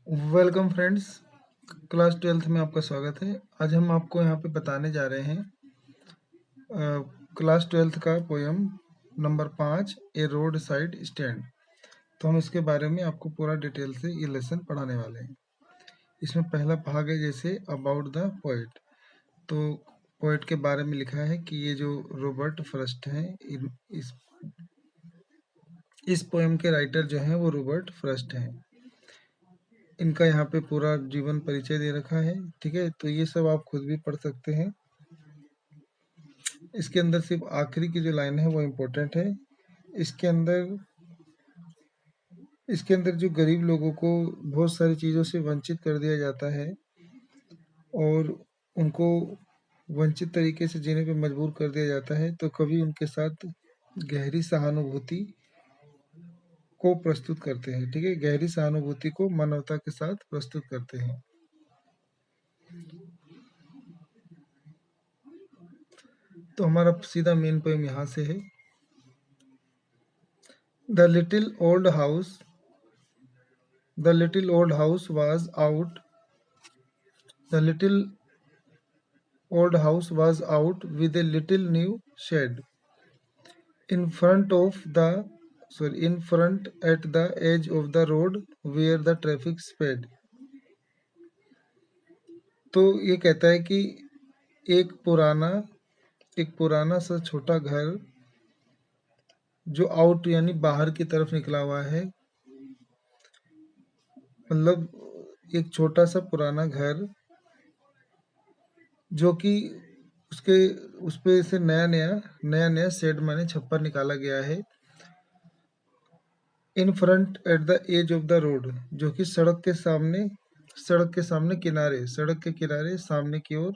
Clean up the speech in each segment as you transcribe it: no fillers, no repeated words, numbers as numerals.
Welcome friends, class 12th में आपका स्वागत है। आज हम आपको यहाँ पे बताने जा रहे हैं क्लास 12th का पोयम नंबर 5 ए रोड साइड स्टैंड। तो हम इसके बारे में आपको पूरा डिटेल से ये लेसन पढ़ाने वाले हैं। इसमें पहला भाग है जैसे अबाउट द पोएट। तो पोएट के बारे में लिखा है कि ये जो रॉबर्ट फ्रस्ट हैं, इस पोएम के राइटर जो हैं वो रॉबर्ट फ्रस्ट हैं। इनका यहाँ पे पूरा जीवन परिचय दे रखा है, ठीक है। तो ये सब आप खुद भी पढ़ सकते हैं। इसके अंदर सिर्फ आखिरी की जो लाइन है वो इम्पोर्टेंट है। इसके अंदर इसके अंदर जो गरीब लोगों को बहुत सारी चीज़ों से वंचित कर दिया जाता है और उनको वंचित तरीके से जीने पे मजबूर कर दिया जाता है, तो कवि उनके साथ गहरी सहानुभूति को प्रस्तुत करते हैं, ठीक है। गहरी सहानुभूति को मानवता के साथ प्रस्तुत करते हैं। तो हमारा सीधा मेन पोएम यहाँ से है। The little old house The little old house was out. The little old house was out with a little new shed in front in front at the edge of the road where the traffic sped. तो ये कहता है कि एक पुराना सा छोटा घर जो आउट यानी बाहर की तरफ निकला हुआ है, मतलब एक छोटा सा पुराना घर जो कि उसके उस पे से नया शेड माने छप्पर निकाला गया है। In front at the edge of the road, जो कि सड़क के किनारे सामने की ओर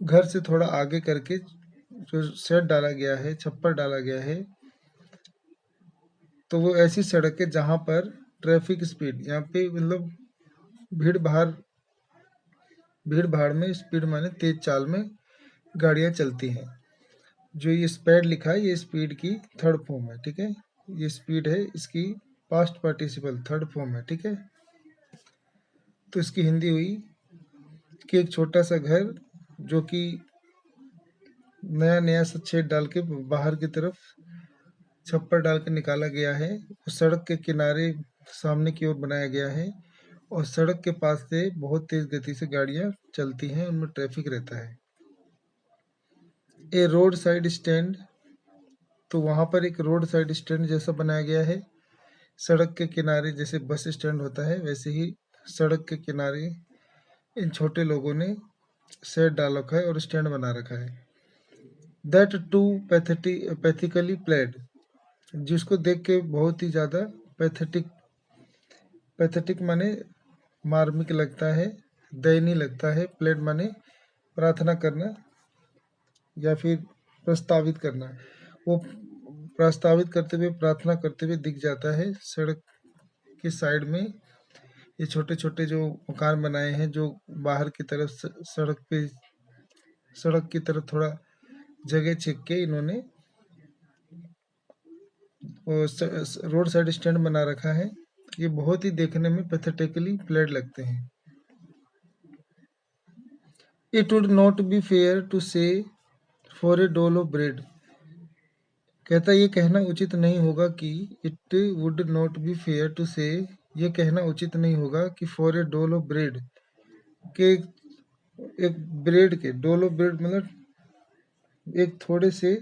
घर से थोड़ा आगे करके जो शेड डाला गया है, छप्पर डाला गया है। तो वो ऐसी सड़क है जहां पर ट्रैफिक स्पीड, यहाँ पे मतलब भीड़ भाड़ में स्पीड माने तेज चाल में गाड़ियां चलती हैं। जो ये स्पीड लिखा है, ये स्पीड की थर्ड फॉर्म है, ठीक है। ये स्पीड है, इसकी पास्ट पार्टिसिपल थर्ड फॉर्म है, ठीक है। तो इसकी हिंदी हुई कि एक छोटा सा घर जो कि नया सा छेद डाल के बाहर की तरफ छप्पर डाल के निकाला गया है, उस सड़क के किनारे सामने की ओर बनाया गया है और सड़क के पास से बहुत तेज गति से गाड़ियां चलती हैं, उनमें ट्रैफिक रहता है। ए रोड साइड स्टैंड, तो वहां पर एक रोड साइड स्टैंड जैसा बनाया गया है। सड़क के किनारे जैसे बस स्टैंड होता है, वैसे ही सड़क के किनारे इन छोटे लोगों ने शेड डाल रखा है और स्टैंड बना रखा है। दैट टू पैथिकली प्लेड, जिसको देख के बहुत ही ज्यादा पैथेटिक माने मार्मिक लगता है, दयनीय लगता है। प्लेड माने प्रार्थना करना या फिर प्रस्तावित करना। वो प्रस्तावित करते हुए, प्रार्थना करते हुए दिख जाता है। सड़क के साइड में ये छोटे छोटे जो मकान बनाए हैं, जो बाहर की तरफ सड़क की तरफ थोड़ा जगह छेक के इन्होंने रोड साइड स्टैंड बना रखा है। ये बहुत ही देखने में पैथेटिकली प्लेड लगते हैं। It would not be fair to say for a dole of bread, कहता ये कहना उचित नहीं होगा कि it would not be fair to say, ये कहना उचित नहीं होगा कि for a dole of bread, के एक ब्रेड के, डोल ऑफ ब्रेड मतलब एक थोड़े से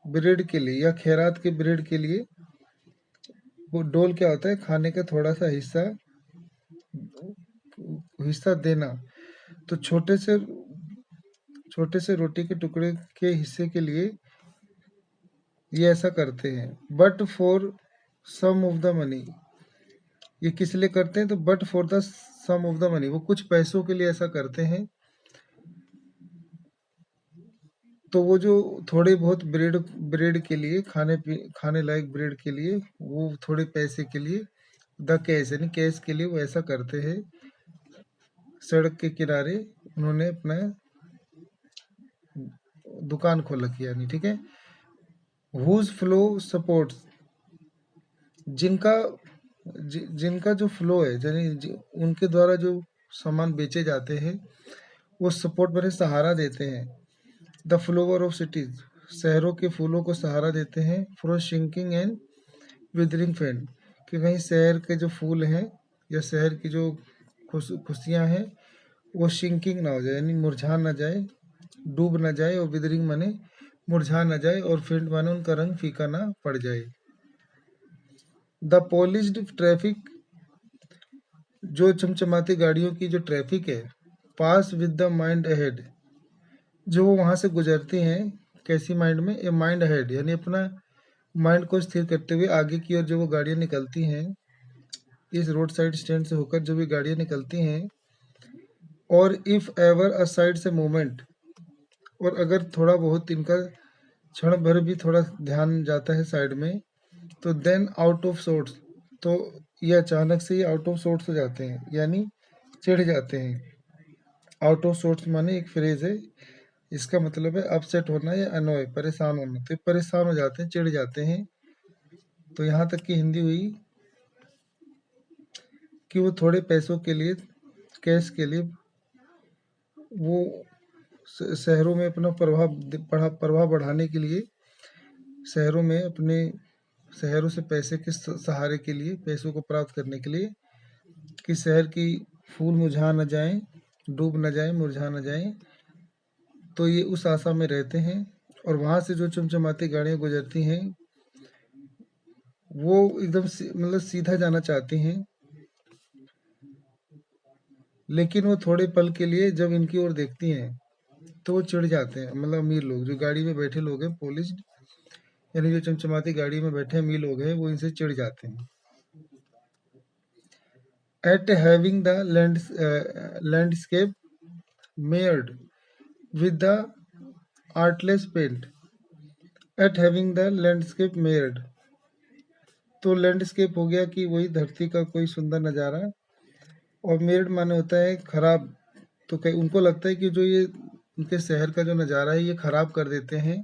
ब्रेड के लिए या खैरात के ब्रेड के लिए। वो डोल क्या होता है? खाने का थोड़ा सा हिस्सा देना। तो छोटे से रोटी के टुकड़े के हिस्से के लिए ये ऐसा करते हैं। But for some of the money, ये किस लिए करते हैं? तो but for the sum of the money, वो कुछ पैसों के लिए ऐसा करते हैं। तो वो जो थोड़े बहुत ब्रेड के लिए, खाने लायक ब्रेड के लिए, वो थोड़े पैसे के लिए, द कैश यानी कैश के लिए वो ऐसा करते हैं। सड़क के किनारे उन्होंने अपना दुकान खोल रखी है, यानी, ठीक है। हुज फ्लो सपोर्ट्स, जिनका जिनका जो फ्लो है, यानी उनके द्वारा जो सामान बेचे जाते हैं, वो सपोर्ट बने सहारा देते हैं। द फ्लोवर ऑफ सिटीज, शहरों के फूलों को सहारा देते हैं। From sinking and withering fan, कि कहीं शहर के जो फूल हैं या शहर की जो खुशियाँ हैं वो शिंकिंग ना हो जाए, यानी मुरझा ना जाए, डूब ना जाए। और विदरिंग माने मुरझा ना जाए, और फेंट माने उनका रंग फीका ना पड़ जाए। द पॉलिश्ड ट्रैफिक, जो चमचमाती गाड़ियों की जो ट्रैफिक है, पास विद द माइंड अहेड, जो वो वहाँ से गुजरती हैं कैसी माइंड में, ए माइंड अहेड, यानी अपना माइंड को स्थिर करते हुए आगे की ओर जो वो गाड़ियाँ निकलती हैं, इस रोड साइड स्टैंड से होकर जो भी गाड़ियाँ निकलती हैं। और इफ एवर अ साइड से मूवमेंट, और अगर थोड़ा बहुत इनका क्षण भर भी थोड़ा ध्यान जाता है साइड में, तो देन आउट ऑफ सोर्ट्स, तो ये अचानक से ये आउट ऑफ सोर्ट्स हो जाते हैं, यानी चिढ़ जाते हैं। आउट ऑफ सोर्ट्स माने एक फ्रेज है, इसका मतलब है अपसेट होना या अनोय, परेशान होना। तो परेशान हो जाते हैं, चिढ़ जाते हैं। तो यहाँ तक की हिंदी हुई कि वो थोड़े पैसों के लिए, कैश के लिए, वो शहरों में अपना प्रभाव बढ़ाने के लिए, शहरों में अपने शहरों से पैसे के सहारे के लिए, पैसों को प्राप्त करने के लिए, कि शहर की फूल मुरझा न जाएं, डूब न जाएं, मुरझा न जाएं, तो ये उस आशा में रहते हैं। और वहाँ से जो चमचमाती गाड़ियाँ गुजरती हैं, वो एकदम मतलब सीधा जाना चाहती हैं, लेकिन वो थोड़े पल के लिए जब इनकी ओर देखती हैं तो वो चिढ़ जाते हैं। मतलब अमीर लोग जो गाड़ी में बैठे लोग हैं, पुलिस, यानी जो चमचमाती गाड़ी में बैठे अमीर लोग हैं, वो इनसे चिढ़ जाते हैं। At having the landscape marred with the artless paint, at having the landscape marred, तो लैंडस्केप हो गया कि वही धरती का कोई सुंदर नज़ारा, और मेयर्ड माने होता है खराब। तो कहीं उनको लगता है कि जो ये उनके शहर का जो नज़ारा है ये खराब कर देते हैं।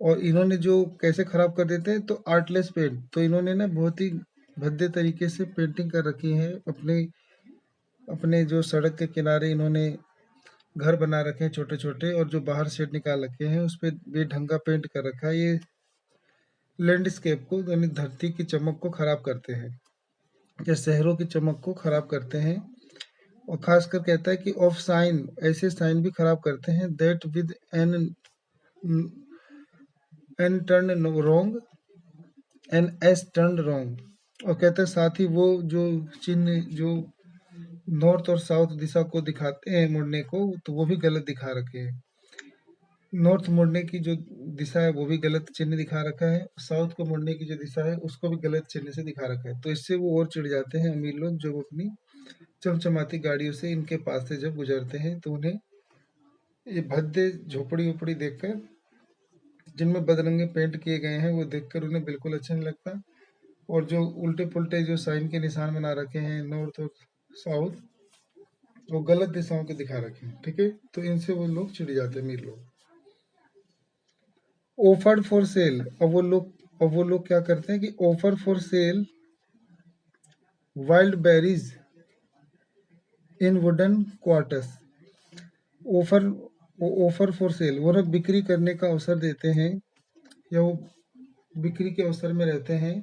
और इन्होंने जो कैसे खराब कर देते हैं, तो आर्टलेस पेंट, तो इन्होंने ना बहुत ही भद्दे तरीके से पेंटिंग कर रखी है अपने अपने जो सड़क के किनारे इन्होंने घर बना रखे हैं छोटे छोटे, और जो बाहर शेड निकाल रखे हैं उस पर बेढंगा पेंट कर रखा है। ये लैंडस्केप को, यानी धरती की चमक को खराब करते हैं, या शहरों की चमक को खराब करते हैं। और खासकर कहता है कि ऑफ साइन, ऐसे साइन भी खराब करते हैं, that with an turn wrong, an S turn wrong. और कहते हैं साथ ही वो जो चिन्ह जो नॉर्थ और साउथ दिशा को दिखाते हैं मुड़ने को, तो वो भी गलत दिखा रखे हैं। नॉर्थ मुड़ने की जो दिशा है वो भी गलत चिन्ह दिखा रखा है, साउथ को मुड़ने की जो दिशा है उसको भी गलत चिन्ह से दिखा रखा है। तो इससे वो और चिढ़ जाते हैं अमीर लोग, जो अपनी चमचमाती गाड़ियों से इनके पास से जब गुजरते हैं, तो उन्हें ये भद्दे झोपड़ी उपड़ी देखकर, जिनमें बदरंगे पेंट किए गए हैं, वो देखकर उन्हें बिल्कुल अच्छा नहीं लगता। और जो उल्टे पुल्टे जो साइन के निशान बना रखे हैं नॉर्थ और साउथ, वो गलत दिशाओं के दिखा रखे हैं, ठीक है। तो इनसे वो लोग चिढ़ जाते हैं अमीर लोग। ऑफर्ड फॉर सेल, अब वो लोग क्या करते हैं कि offer for sale wild berries in wooden quarters. Offer वो ऑफर फॉर सेल, वो ना बिक्री करने का अवसर देते हैं, या वो बिक्री के अवसर में रहते हैं।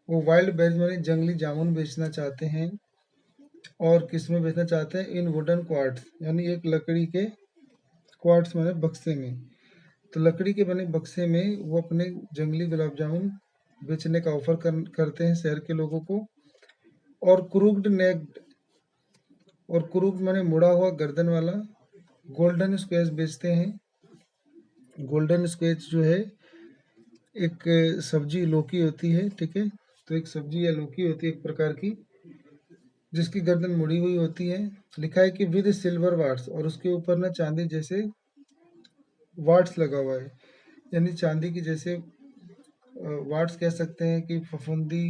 वो वाइल्ड बेरीज माने जंगली जामुन बेचना चाहते हैं। और किस में बेचना चाहते हैं, इन वुडन क्वार्ट्स, यानी एक लकड़ी के क्वार्ट्स माने बक्से में। तो लकड़ी के बने बक्से में वो अपने जंगली गुलाब जामुन बेचने का ऑफर करते हैं शहर के लोगों को। और क्रूक्ड नेक्ड, और क्रूक्ड माने मुड़ा हुआ गर्दन वाला, गोल्डन स्क्वेच बेचते हैं। गोल्डन स्क्वेच जो है एक सब्जी लौकी होती है, ठीक है। तो एक सब्जी या लौकी होती है एक प्रकार की, जिसकी गर्दन मुड़ी हुई होती है। लिखा है कि विद सिल्वर वार्ड्स, और उसके ऊपर ना चांदी जैसे वार्ड्स लगा हुआ है, यानी चांदी की जैसे वार्ड्स कह सकते हैं कि फफूंदी,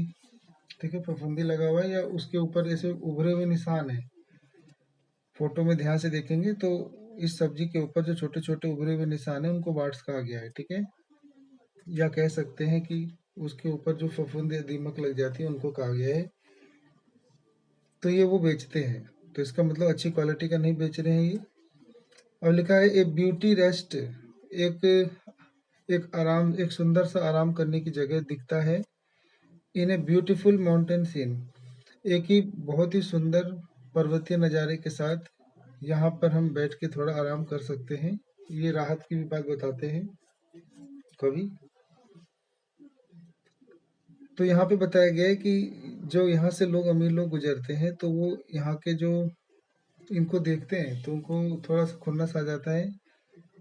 ठीक है, फफूंदी लगा हुआ है, या उसके ऊपर ऐसे उभरे हुए निशान है। फोटो में ध्यान से देखेंगे तो इस सब्जी के ऊपर जो छोटे छोटे उभरे हुए निशान है उनको वार्ड्स कहा गया है, ठीक है। या कह सकते हैं कि उसके ऊपर जो फफूंद या दीमक लग जाती है उनको कहा गया है। तो ये वो बेचते हैं, तो इसका मतलब अच्छी क्वालिटी का नहीं बेच रहे हैं ये। और लिखा है ए ब्यूटी रेस्ट, एक एक सुंदर सा आराम करने की जगह दिखता है। इन ए ब्यूटीफुल माउंटेन सीन, एक ही बहुत ही सुंदर पर्वतीय नज़ारे के साथ यहाँ पर हम बैठ के थोड़ा आराम कर सकते हैं। ये राहत की भी बात बताते हैं कवि। तो यहाँ पे बताया गया है कि जो यहाँ से लोग, अमीर लोग गुजरते हैं, तो वो यहाँ के जो इनको देखते हैं तो उनको थोड़ा सा खुन्नस आ जाता है,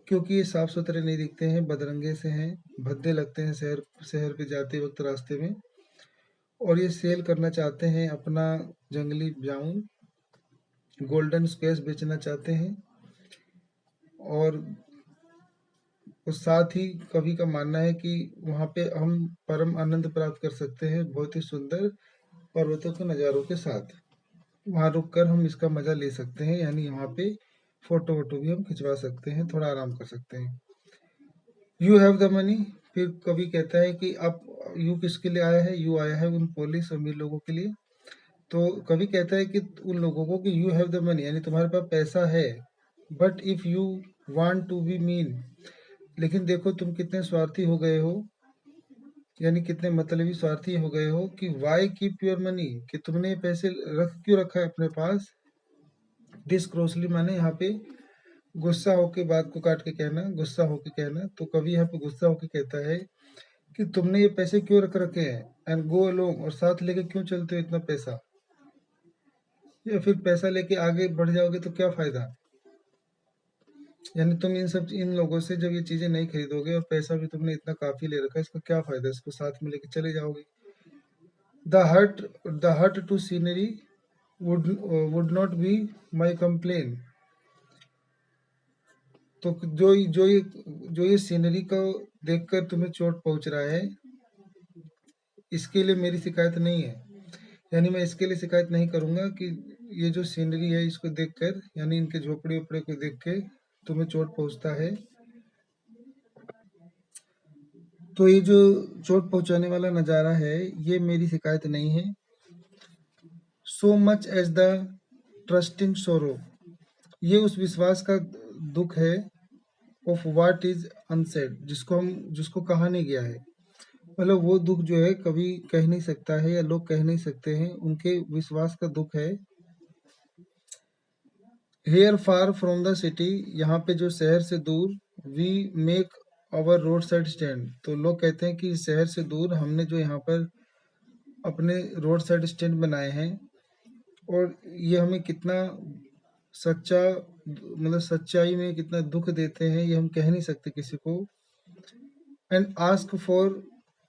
क्योंकि ये साफ सुथरे नहीं दिखते हैं, बदरंगे से हैं, भद्दे लगते हैं शहर शहर पे जाते वक्त रास्ते में। और ये सेल करना चाहते हैं अपना जंगली जामुन, गोल्डन स्क्वैश बेचना चाहते हैं। और साथ ही कवि का मानना है कि वहाँ पे हम परम आनंद प्राप्त कर सकते हैं बहुत ही सुंदर पर्वतों के नज़ारों के साथ। वहाँ रुक कर हम इसका मज़ा ले सकते हैं, यानी यहाँ पे फोटो वोटो भी हम खिंचवा सकते हैं, थोड़ा आराम कर सकते हैं। यू हैव द मनी, फिर कवि कहता है कि आप, यू किसके लिए आया है? यू आया है उन पुलिस अमीर लोगों के लिए। तो कवि कहता है कि उन लोगों को कि यू हैव द मनी, यानी तुम्हारे पास पैसा है, but if you want to be mean, लेकिन देखो तुम कितने स्वार्थी हो गए हो, यानी कितने मतलबी स्वार्थी हो गए हो कि वाई कीप योर मनी, कि तुमने ये पैसे रख क्यों रखा है अपने पास। दिस क्रोसली माने यहाँ पे गुस्सा होके, बात को काट के कहना, गुस्सा होके कहना। तो कवि यहाँ पे गुस्सा होके कहता है कि तुमने ये पैसे क्यों रख रखे हैं, एंड गो अलोंग, और साथ लेके क्यों चलते हो इतना पैसा, या फिर पैसा लेके आगे बढ़ जाओगे तो क्या फायदा। यानी तुम इन लोगों से जब ये चीजें नहीं खरीदोगे और पैसा भी तुमने इतना काफी ले रखा है, इसका क्या फायदा, इसको साथ में लेके चले जाओगे। The hut the hut to scenery would not be my complain. तो जो ये सीनरी को देखकर तुम्हें चोट पहुंच रहा है, इसके लिए मेरी शिकायत नहीं है, यानी मैं इसके लिए शिकायत नहीं करूंगा कि ये जो सीनरी है इसको देखकर, यानी इनके झोपड़े उपड़े को देख के तुम्हें चोट पहुंचता है। तो ये जो चोट पहुंचाने वाला नज़ारा है, ये मेरी शिकायत नहीं है। So much as the trusting sorrow, ये उस विश्वास का दुख है, ऑफ वाट इज अनसेड, जिसको कहा नहीं गया है। मतलब वो दुख जो है कभी कह नहीं सकता है, या लोग कह नहीं सकते हैं, उनके विश्वास का दुख है। Here far from the city, यहाँ पे जो शहर से दूर, we make our road side stand, तो लोग कहते हैं कि शहर से दूर हमने जो यहाँ पर अपने रोड साइड स्टैंड बनाए हैं, और ये हमें कितना सच्चा, मतलब सच्चाई में कितना दुख देते हैं, ये हम कह नहीं सकते किसी को। And ask for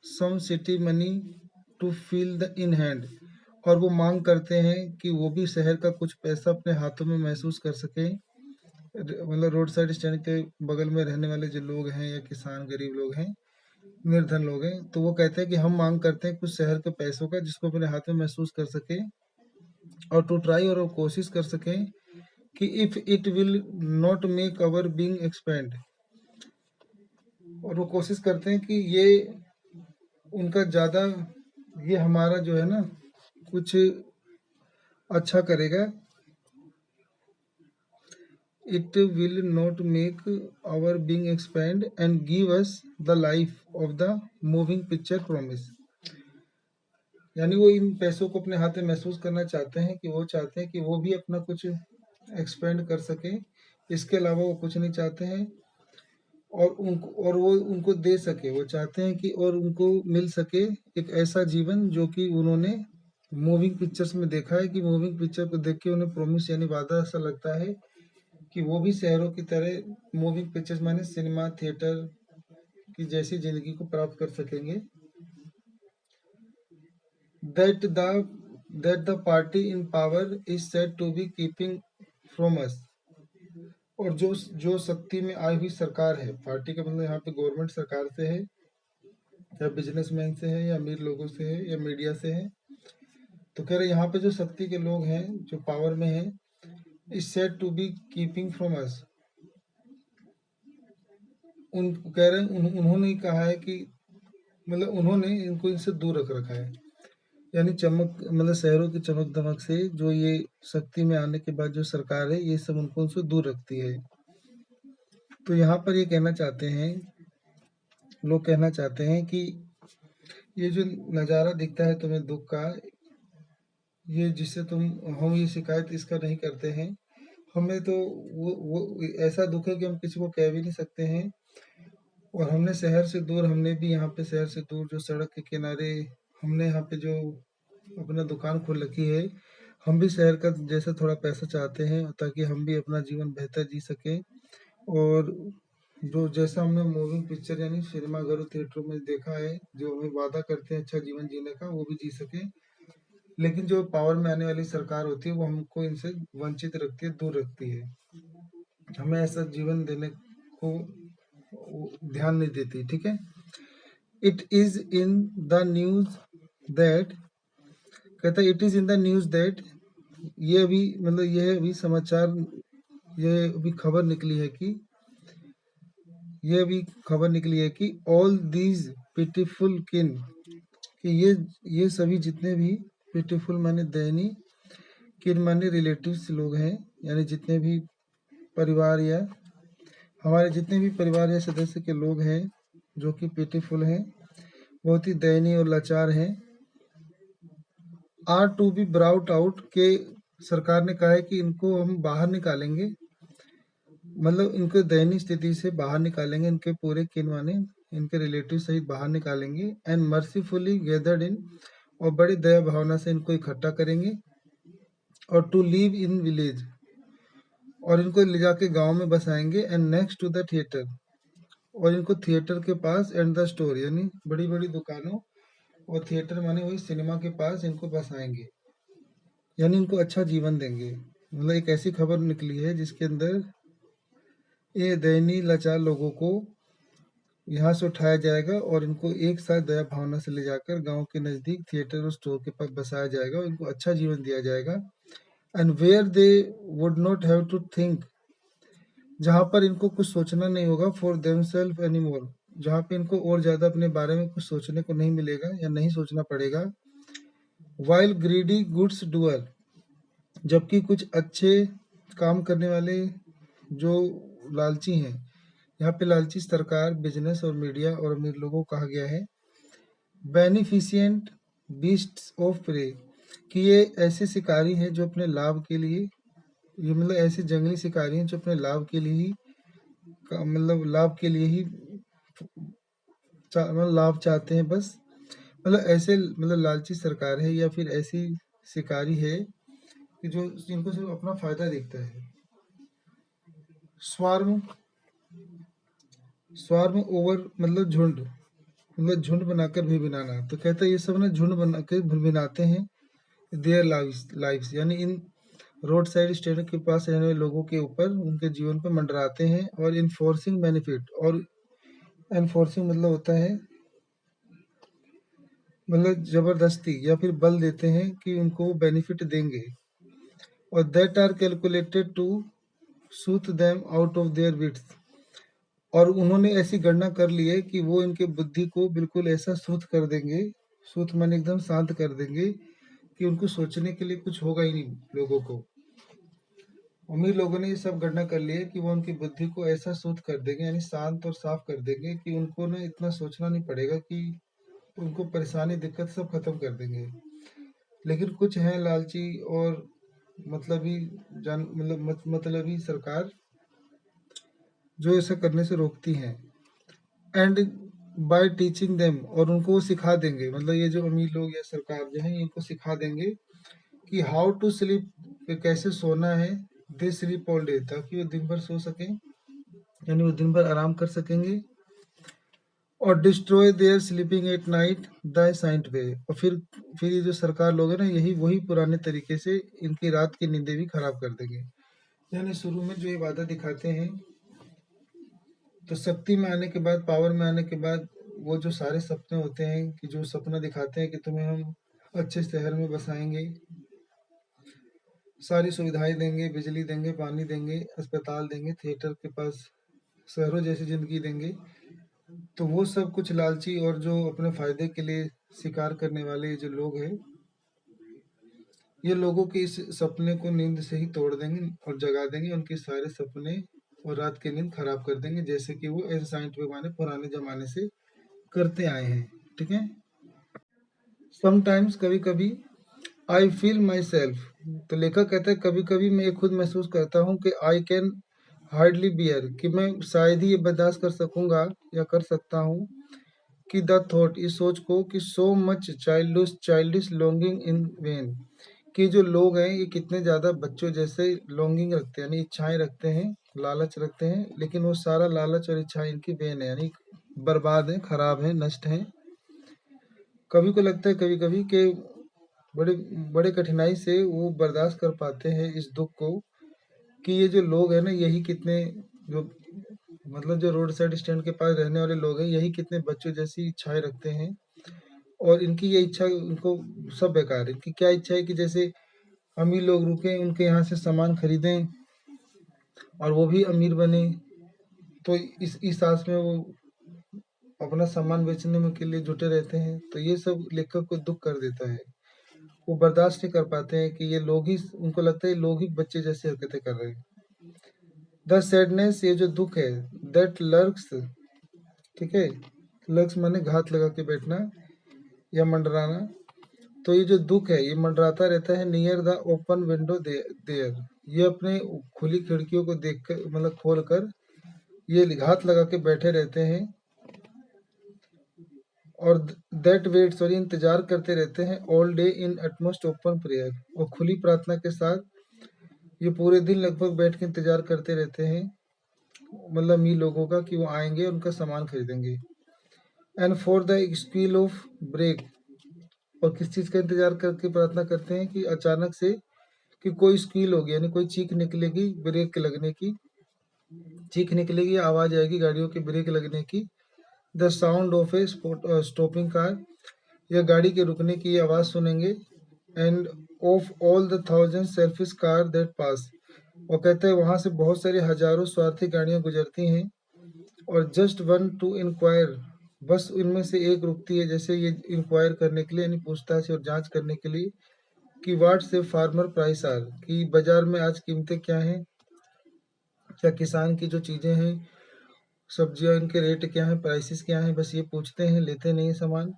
some city money to feel the in hand, और वो मांग करते हैं कि वो भी शहर का कुछ पैसा अपने हाथों में महसूस कर सके। मतलब रोड साइड स्टैंड के बगल में रहने वाले जो लोग हैं, या किसान गरीब लोग हैं, निर्धन लोग हैं, तो वो कहते हैं कि हम मांग करते हैं कुछ शहर के पैसों का, जिसको अपने हाथ में महसूस कर सके, और टू ट्राई, और वो कोशिश कर सकें कि if it will not make our being expand, और वो कोशिश करते हैं कि ये उनका ज़्यादा, ये हमारा जो है ना कुछ अच्छा करेगा। It will not make our being expand and give us the life of the moving picture promise, यानी वो इन पैसों को अपने हाथ में महसूस करना चाहते हैं, कि वो चाहते हैं कि वो भी अपना कुछ एक्सपेंड कर सके, इसके अलावा वो कुछ नहीं चाहते हैं। और वो उनको दे सके, वो चाहते हैं कि और उनको मिल सके एक ऐसा जीवन जो कि उन्होंने मूविंग पिक्चर्स में देखा है, कि मूविंग पिक्चर को देख के उन्हें प्रॉमिस यानी वादा ऐसा लगता है कि वो भी शहरों की तरह मूविंग पिक्चर्स माने सिनेमा थिएटर की जैसी जिंदगी को प्राप्त कर सकेंगे। That the that the party in power is said to be keeping from us, और जो जो शक्ति में आई हुई सरकार है, पार्टी का मतलब यहाँ पे गवर्नमेंट सरकार से है, या बिजनेसमैन से है, या अमीर लोगों से है, या मीडिया से है। तो कह रहे यहाँ पे जो शक्ति के लोग हैं, जो पावर में हैं, is said to be keeping from us, उन कह रहे हैं उन्होंने ही कहा है कि मतलब उन्होंने इनको इनसे दूर रख रखा है। यानी चमक मतलब शहरों की चमक दमक से जो ये शक्ति में आने के बाद जो सरकार है ये सब उनको उनसे दूर रखती है। तो यहाँ पर ये कहना चाहते हैं, लोग कहना चाहते हैं कि ये जो नज़ारा दिखता है तुम्हें दुख का, ये जिससे तुम हम ये शिकायत इसका नहीं करते हैं, हमें तो वो ऐसा दुख है कि हम किसी को कह भी नहीं सकते हैं। और हमने शहर से दूर, हमने भी यहाँ पे शहर से दूर जो सड़क के किनारे हमने यहाँ पे जो अपना दुकान खोल रखी है, हम भी शहर का जैसा थोड़ा पैसा चाहते हैं ताकि हम भी अपना जीवन बेहतर जी सकें। और जो जैसा हमने मूविंग पिक्चर यानी सिनेमा घरों थिएटरों में देखा है, जो हमें वादा करते हैं अच्छा जीवन जीने का, वो भी जी सकें। लेकिन जो पावर में आने वाली सरकार होती है वो हमको इनसे वंचित रखती है, दूर रखती है, हमें ऐसा जीवन देने को वो ध्यान नहीं देती। ठीक है। It is in the news that, कहता है it is in the news that, ये अभी मतलब ये अभी समाचार, ये अभी खबर निकली है कि ये अभी खबर निकली है कि ऑल दीज पिटीफुल किन, कि ये सभी जितने भी पिटीफुल माने दयनीय, किन माने रिलेटिव्स लोग हैं, यानी जितने भी परिवार या हमारे जितने भी परिवार या सदस्य के लोग हैं जो कि पिटीफुल हैं, बहुत ही दयनीय और लाचार हैं, are to be brought out, के सरकार ने कहा है कि इनको हम बाहर निकालेंगे, मतलब इनके दयनीय स्थिति से बाहर निकालेंगे, इनके पूरे किन माने इनके रिलेटिव सहित बाहर निकालेंगे, एंड मर्सीफुली गैदर्ड इन, और बड़ी दया भावना से इनको इकट्ठा करेंगे, और टू लिव इन विलेज, और इनको ले जाके गांव में बसाएंगे, and next to the theatre, और इनको थिएटर के पास, एंड द स्टोर यानी बड़ी बड़ी दुकानों और थिएटर माने वही सिनेमा के पास इनको बसाएंगे, यानी इनको अच्छा जीवन देंगे। मतलब एक ऐसी खबर निकली है जिसके अंदर ये दयनीय लाचार लोगों को यहाँ से उठाया जाएगा और इनको एक साथ दया भावना से ले जाकर गांव के नजदीक थिएटर और स्टोर के पास बसाया जाएगा और इनको अच्छा जीवन दिया जाएगा। And where they would not have to think, जहाँ पर इनको कुछ सोचना नहीं होगा, फॉर देमसेल्फ एनीमोर, जहाँ पे इनको और ज्यादा अपने बारे में कुछ सोचने को नहीं मिलेगा या नहीं सोचना पड़ेगा। वाइल ग्रीडी गुड्स डूअर, जबकि कुछ अच्छे काम करने वाले जो लालची हैं, यहाँ पे लालची सरकार, बिजनेस और मीडिया और अमीर लोगों को कहा गया है। बेनिफिशियंट बीस्ट्स ऑफ प्रे, कि ये ऐसे शिकारी हैं जो अपने लाभ के लिए, ये मतलब ऐसे जंगली शिकारी हैं जो अपने लाभ के लिए ही मतलब लाभ के लिए ही मतलब लाभ चाहते हैं बस, मतलब ऐसे मतलब लालची सरकार है या फिर ऐसी शिकारी है कि जो जिनको सिर्फ अपना फायदा दिखता है। स्वार्म, स्वार्म ओवर मतलब झुंड, मतलब झुंड बनाकर भी बनाना, तो कहता है ये सब ना झुंड बना के बनाते हैं देयर लाइव्स, यानी इन रोड साइड स्टैंड के पास रहने वाले लोगों के ऊपर उनके जीवन पर मंडराते हैं, और इन्फोर्सिंग बेनिफिट, और एनफोर्सिंग मतलब होता है मतलब जबरदस्ती या फिर बल देते हैं कि उनको बेनिफिट देंगे, और that are calculated to soothe them out of their wits, और उन्होंने ऐसी गणना कर ली है कि वो इनके बुद्धि को बिल्कुल ऐसा सूथ कर देंगे, सूथ मन एकदम शांत कर देंगे कि उनको सोचने के लिए कुछ होगा ही नहीं लोगों को। अमीर लोगों ने ये सब गणना कर ली है कि वो उनकी बुद्धि को ऐसा शुद्ध कर देंगे यानी शांत और साफ कर देंगे कि उनको ना इतना सोचना नहीं पड़ेगा, कि उनको परेशानी दिक्कत सब खत्म कर देंगे। लेकिन कुछ हैं लालची और मतलबी मतलबी सरकार जो ऐसा करने से रोकती हैं, एंड बाय टीचिंग देम, और उनको वो सिखा देंगे, मतलब ये जो अमीर लोग या सरकार जो है इनको सिखा देंगे कि हाउ टू स्लीप, कैसे सोना है, दे स्लीप ऑल डे, ताकि वो दिन भर सो सकें, यानी वो दिन भर आराम कर सकेंगे, और destroy their sleeping at night the saint way, और फिर ये जो सरकार लोग हैं ना यही वही पुराने तरीके से इनकी रात की नींदें भी खराब कर देंगे। यानी शुरू में जो ये वादा दिखाते हैं, तो शक्ति में आने के बाद, पावर में आने के बाद, वो जो सारे सपने होते हैं कि जो सपना दिखाते हैं कि तुम्हें हम अच्छे शहर में बसाएंगे, सारी सुविधाएं देंगे, बिजली देंगे, पानी देंगे, अस्पताल देंगे, थिएटर के पास शहरों जैसी जिंदगी देंगे, तो वो सब कुछ लालची और जो अपने फायदे के लिए शिकार करने वाले जो लोग हैं, ये लोगों के इस सपने को नींद से ही तोड़ देंगे और जगा देंगे, उनके सारे सपने और रात की नींद खराब कर देंगे, जैसे कि वो एंसाइंट माने पुराने जमाने से करते आए हैं। ठीक है। समटाइम्स, कभी कभी, आई फील माई सेल्फ, तो लेखक कहते हैं कभी कभी मैं ये खुद महसूस करता हूँ कि आई कैन हार्डली बियर, कि मैं शायद ही ये बर्दाश्त कर सकूंगा या कर सकता हूँ, कि द थॉट, इस सोच को, कि so much childish longing in when, कि जो लोग हैं ये कितने ज़्यादा बच्चों जैसे लॉन्गिंग रखते हैं, यानी इच्छाएं रखते हैं, लालच रखते हैं, लेकिन वो सारा लालच और इच्छाएं इनकी वेन है, यानी बर्बाद है, खराब है, नष्ट है। कभी को लगता है कभी कभी कि बड़े बड़े कठिनाई से वो बर्दाश्त कर पाते हैं इस दुख को, कि ये जो लोग हैं ना, यही कितने, जो मतलब जो रोड साइड स्टैंड के पास रहने वाले लोग हैं, यही कितने बच्चों जैसी इच्छाएं रखते हैं, और इनकी ये इच्छा उनको सब बेकार है। इनकी क्या इच्छा है कि जैसे अमीर लोग रुके, उनके यहाँ से सामान खरीदें और वो भी अमीर बने, तो इस आस में वो अपना सामान बेचने में के लिए जुटे रहते हैं। तो ये सब लेखक को दुख कर देता है। वो बर्दाश्त नहीं कर पाते हैं कि ये लोग ही, उनको लगता है ये लोग ही बच्चे जैसी हरकतें कर रहे हैं। द सैडनेस, ये जो दुख है, दैट लर्क्स, ठीक है, लर्क्स माने घात लगा के बैठना या मंडराना, तो ये जो दुख है ये मंडराता रहता है near the open window there, ये अपने खुली खिड़कियों को देखकर, मतलब खोल कर ये घात लगा के बैठे रहते हैं, और दैट वेट, सॉरी, इंतजार करते रहते हैं, all day in utmost open prayer, और खुली प्रार्थना के साथ ये पूरे दिन लगभग बैठ के इंतजार करते रहते हैं, मतलब मी लोगों का, कि वो आएंगे उनका सामान खरीदेंगे। And for the squeal of brake, और किस चीज़ का इंतजार करके प्रार्थना करते हैं, कि अचानक से कि कोई स्क्वील होगी, यानी कोई चीख निकलेगी ब्रेक लगने की, चीख निकलेगी, आवाज आएगी गाड़ियों के ब्रेक लगने की, the sound of A stopping car, या गाड़ी के रुकने की आवाज सुनेंगे, end of all the thousand selfish car that pass, और कहते हैं वहां से बहुत सारी हजारों स्वार्थी गाड़ियां गुजरती हैं, और जस्ट वन टू इंक्वायर, बस इनमें से एक रुकती है, जैसे ये इंक्वायर करने के लिए, यानी पूछताछ और जांच करने के लिए, कि वाट से फार्मर प्राइस आर, कि बाजार में आज कीमतें क्या हैं, क्या किसान की जो चीजें हैं, सब्जियां, इनके रेट क्या हैं, प्राइसेस क्या हैं, बस ये पूछते हैं, लेते नहीं सामान।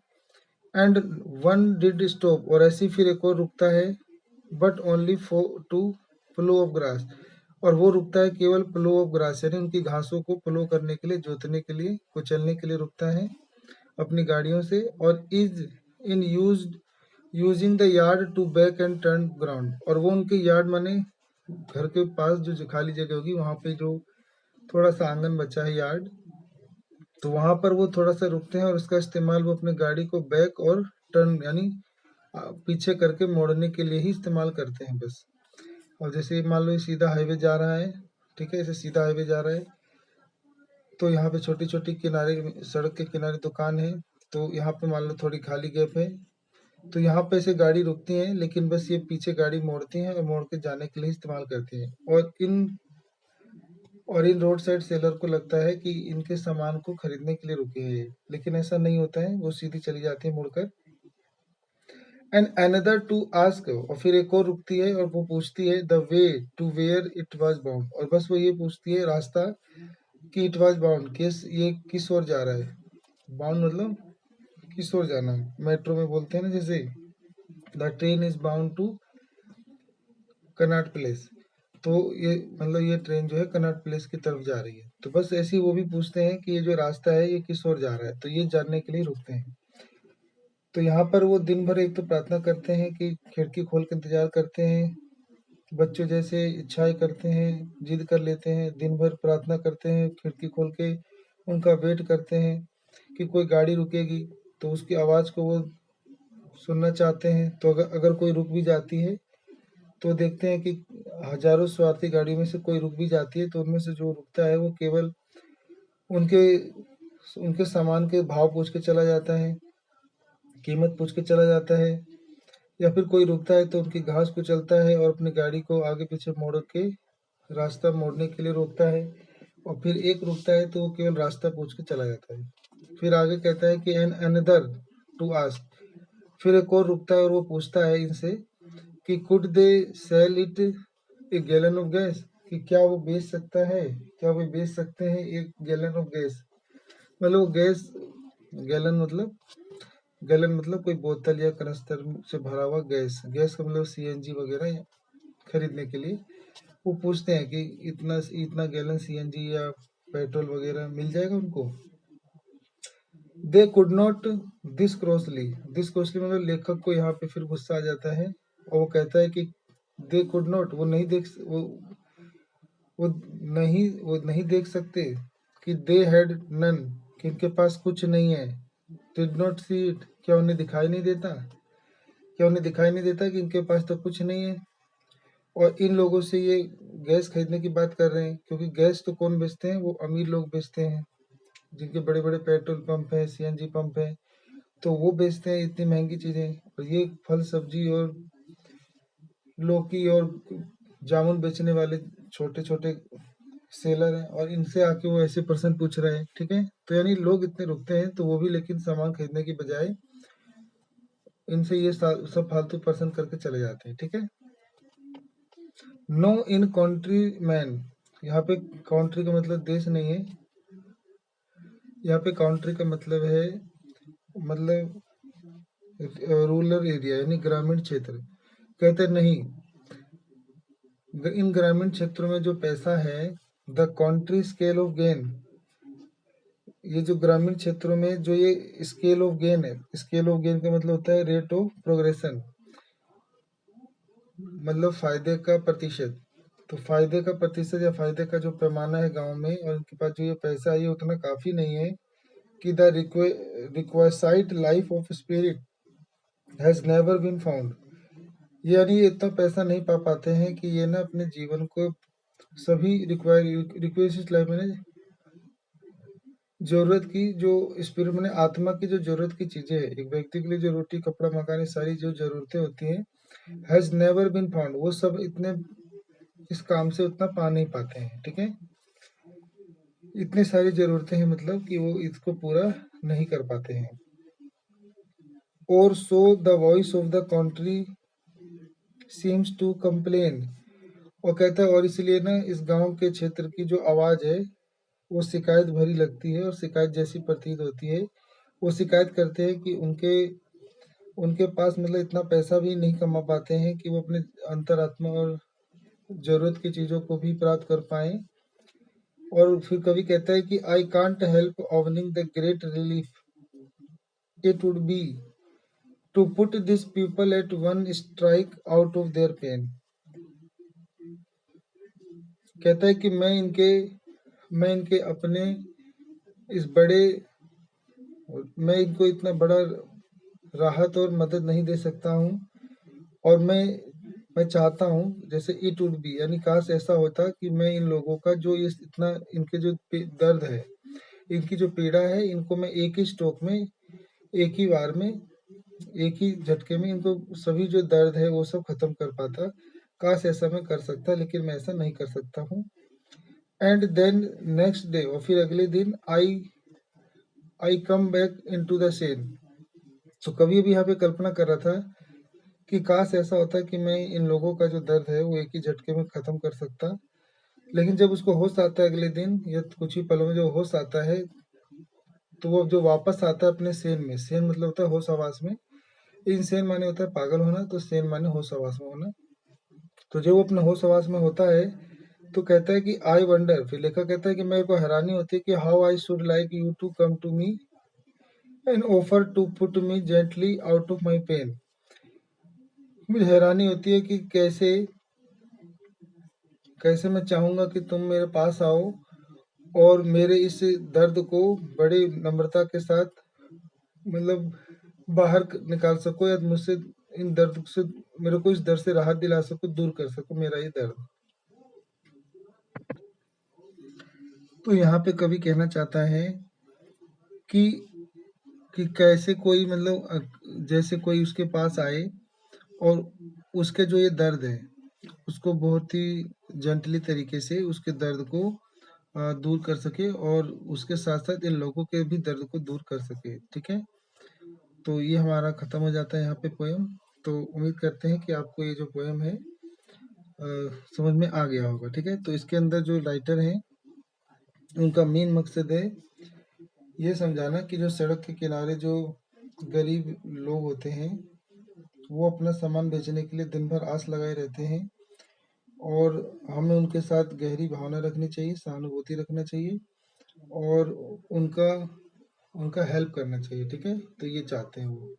एंड वन डिड स्टॉप, और ऐसी फिर एक और रुकता है, but only for to plough of grass, और वो रुकता है केवल प्लो ऑफ ग्रास, यानी उनकी घासों को प्लो करने के लिए, जोतने के लिए, कुचलने के लिए रुकता है अपनी गाड़ियों से, और is in using the yard to back and turn ground, और वो उनके यार्ड माने घर के पास जो खाली जगह होगी, वहां पे जो थोड़ा सा आंगन बचा है, यार्ड, तो वहां पर वो थोड़ा सा रुकते हैं, और उसका इस्तेमाल वो अपनी गाड़ी को बैक और टर्न, यानी पीछे करके मोड़ने के लिए ही इस्तेमाल करते हैं बस। और जैसे मान लो ये सीधा हाईवे जा रहा है, ठीक है, ऐसे सीधा हाईवे जा रहा है, तो यहाँ पे छोटी छोटी किनारे, सड़क के किनारे दुकान है, तो यहाँ पे मान लो थोड़ी खाली गैप है, तो यहाँ पे ऐसे गाड़ी रुकती है, लेकिन बस ये पीछे गाड़ी मोड़ती हैं और मोड़ के जाने के लिए इस्तेमाल करती हैं, और इन रोड साइड सेलर को लगता है कि इनके सामान को खरीदने के लिए रुके हैं ये, लेकिन ऐसा नहीं होता है, वो सीधी चली जाती है मुड़कर। एंड अनदर टू आस्क, और फिर एक और रुकती है और वो पूछती है the way to where it was bound, और बस वो ये पूछती है रास्ता, कि इट वाज बाउंड, किस, ये किस ओर जा रहा है, बाउंड मतलब किस ओर जाना, मेट्रो में बोलते हैं ना, जैसे the train is bound to Connaught Place, तो ये मतलब ये ट्रेन जो है कनॉट प्लेस की तरफ जा रही है, तो बस ऐसे ही वो भी पूछते हैं कि ये जो रास्ता है ये किस ओर जा रहा है, तो ये जानने के लिए रुकते हैं। तो यहाँ पर वो दिन भर एक तो प्रार्थना करते हैं, कि खिड़की खोल के इंतजार करते हैं, बच्चों जैसे इच्छाएं करते हैं, जिद कर लेते हैं, दिन भर प्रार्थना करते हैं, खिड़की खोल के उनका वेट करते हैं कि कोई गाड़ी रुकेगी, तो उसकी आवाज़ को वो सुनना चाहते हैं, तो अगर कोई रुक भी जाती है, तो देखते हैं कि हजारों स्वार्थी गाड़ियों में से कोई रुक भी जाती है, तो उनमें से जो रुकता है वो केवल उनके उनके सामान के भाव पूछ के चला जाता है, कीमत पूछ के चला जाता है, या फिर कोई रुकता है तो उनकी घास को चलता है और अपनी गाड़ी को आगे पीछे मोड़ के रास्ता मोड़ने के लिए रोकता है, और फिर एक रुकता है तो वो केवल रास्ता पूछ के चला जाता है। फिर आगे कहता है कि एन अनदर टू आस्क, फिर एक और रुकता है और वो पूछता है इनसे कि could they sell it A gallon of gas, कि क्या वो बेच सकता है, क्या वो बेच सकते हैं एक गैलन ऑफ गैस। मतलब वो गैस, गैलन मतलब, गैलन मतलब कोई बोतल या कनस्तर से भरा हुआ गैस, गैस का मतलब सीएनजी वगैरह खरीदने के लिए वो पूछते हैं कि इतना इतना गैलन सीएनजी या पेट्रोल वगैरह मिल जाएगा उनको। दे कुड नॉट दिस क्रोसली मतलब लेखक को यहाँ पे फिर गुस्सा आ जाता है और वो कहता है कि दे कुड नॉट, वो नहीं देख सकते कि दे हैड नन, कि इनके पास कुछ नहीं है। डिड नॉट सी इट, क्या उन्हें दिखाई नहीं देता, क्या उन्हें दिखाई नहीं देता कि इनके पास तो कुछ नहीं है। और इन लोगों से ये गैस खरीदने की बात कर रहे हैं, क्योंकि गैस तो कौन बेचते हैं, वो अमीर लोग बेचते हैं, जिनके बड़े बड़े पेट्रोल पंप है, सीएनजी पंप है, तो वो बेचते हैं इतनी महंगी चीजें। और ये फल सब्जी और लौकी और जामुन बेचने वाले छोटे छोटे सेलर हैं, और इनसे आके वो ऐसे प्रश्न पूछ रहे हैं। ठीक है, तो यानी लोग इतने रुकते हैं तो वो भी लेकिन सामान खरीदने की बजाय इनसे ये सब फालतू प्रश्न करके चले जाते हैं। ठीक है। नो इन कंट्री मैन, यहाँ पे कंट्री का मतलब देश नहीं है, यहाँ पे कंट्री का मतलब है, मतलब रूरल एरिया यानी ग्रामीण क्षेत्र। कहते नहीं, इन ग्रामीण क्षेत्रों में जो पैसा है, the country scale of gain, ये जो ग्रामीण क्षेत्रों में जो ये स्केल ऑफ गेन है, स्केल ऑफ गेन का मतलब होता है रेट ऑफ प्रोग्रेशन, मतलब फायदे का प्रतिशत। तो फायदे का प्रतिशत या फायदे का जो पैमाना है गांव में, और इनके पास जो ये पैसा है ये उतना काफी नहीं है कि the required life of spirit has never been found, यानी ये इतना पैसा नहीं पा पाते हैं कि ये ना अपने जीवन को सभी रिक्वायर्ड लाइफ में जरूरत की जो स्पिरिट मैंने आत्मा की जो जरूरत की चीजें है, एक व्यक्ति के लिए जो रोटी कपड़ा मकान सारी जो जरूरतें होती हैं, हैज नेवर बीन फाउंड, वो सब इतने इस काम से उतना पा नहीं पाते हैं। ठीक है, इतनी सारी जरूरतें हैं मतलब कि वो इसको पूरा नहीं कर पाते हैं। और so the voice of the country seems to complain, और कहता है और इसलिए ना इस गांव के क्षेत्र की जो आवाज है वो शिकायत भरी लगती है और शिकायत जैसी प्रतीत होती है। वो शिकायत करते हैं कि उनके उनके पास मतलब इतना पैसा भी नहीं कमा पाते हैं कि वो अपने अंतरात्मा और जरूरत की चीजों को भी प्राप्त कर पाए। और फिर कवि कहता है कि I can't help ओवनिंग the great relief it would be to put this people at one strike out of there pen. कहता है कि मैं इनके अपने इस बड़े मैं इनको इतना बड़ा राहत और मदद नहीं दे सकता हूँ। और मैं चाहता हूँ जैसे इट वुड बी, यानी काश ऐसा होता कि मैं इन लोगों का जो ये इतना इनके जो दर्द है, इनकी जो पीड़ा है, इनको मैं एक ही स्ट्रोक में, एक ही बार में, एक ही झटके में इनको सभी जो दर्द है वो सब खत्म कर पाता। काश ऐसा मैं कर सकता, लेकिन मैं ऐसा नहीं कर सकता हूँ। एंड देन नेक्स्ट डे, और फिर अगले दिन I come back into the scene. तो कभी भी यहाँ पे कल्पना कर रहा था कि काश ऐसा होता कि मैं इन लोगों का जो दर्द है वो एक ही झटके में खत्म कर सकता। लेकिन जब उसको होश आता है अगले दिन या कुछ ही पलों में जो होश आता है, तो वो जो वापस आता है अपने सेन में, सेन मतलब होता है होश आवास में, इन सेन माने होता है पागल होना, तो सेन माने होश आवास में होना। तो जब वो अपने होश आवास में होता है तो कहता है कि आई वंडर, फिर लेखक कहता है कि मेरे को हैरानी होती है कि how I should like you to come to me and offer to put me gently out of my pain. मुझे हैरानी होती है कि कैसे कैसे मैं चाहूंगा कि तुम मेरे पास आओ और मेरे इस दर्द को बड़ी नम्रता के साथ मतलब बाहर निकाल सको, या मुझसे इन दर्द से मेरे को इस दर्द से राहत दिला सको, दूर कर सको मेरा ये दर्द। तो यहाँ पे कवि कहना चाहता है कि कैसे कोई मतलब जैसे कोई उसके पास आए और उसके जो ये दर्द है उसको बहुत ही जेंटली तरीके से उसके दर्द को दूर कर सके और उसके साथ-साथ इन लोगों के भी दर्द को दूर कर सके, ठीक है? तो ये हमारा खत्म हो जाता है यहाँ पे पोएम। तो उम्मीद करते हैं कि आपको ये जो पोएम है समझ में आ गया होगा, ठीक है? तो इसके अंदर जो राइटर हैं, उनका मेन मकसद है ये समझाना कि जो सड़क के किनारे जो गरीब लोग होते हैं, वो अपना सामान बेचने के लिए दिन भर आस लगाए रहते हैं और हमें उनके साथ गहरी भावना रखनी चाहिए, सहानुभूति रखना चाहिए और उनका उनका हेल्प करना चाहिए, ठीक है? तो ये चाहते हैं वो।